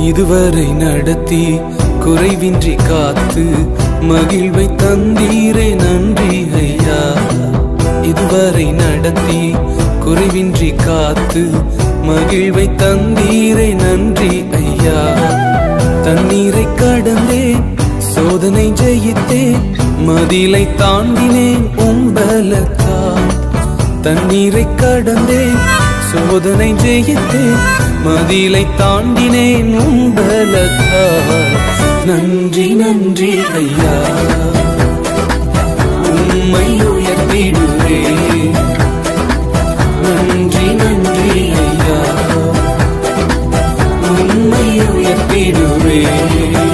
இதுவரை நடத்தி குறைவின்றி காத்து மகிழ்வை தந்தீரே நன்றி ஐயா. இதுவரை நடத்தி குறைவின்றி காத்து மகிழ்வை தந்தீரே நன்றி ஐயா. தண்ணீரை கடந்தேன், சோதனை ஜெயித்தேன், மதிலை தாண்டினேன் உம்பலத்தால். தண்ணீரை கடந்தேன், சோதனை ஜெயித்தேன், மதிலை தாண்டினேன் உம்பலத்தால். நன்றி நன்றி ஐயா, உம்மை உயர்த்திடுவேன். நன்றி நன்றி ஐயா, உம்மை உயர்த்திடுவேன்.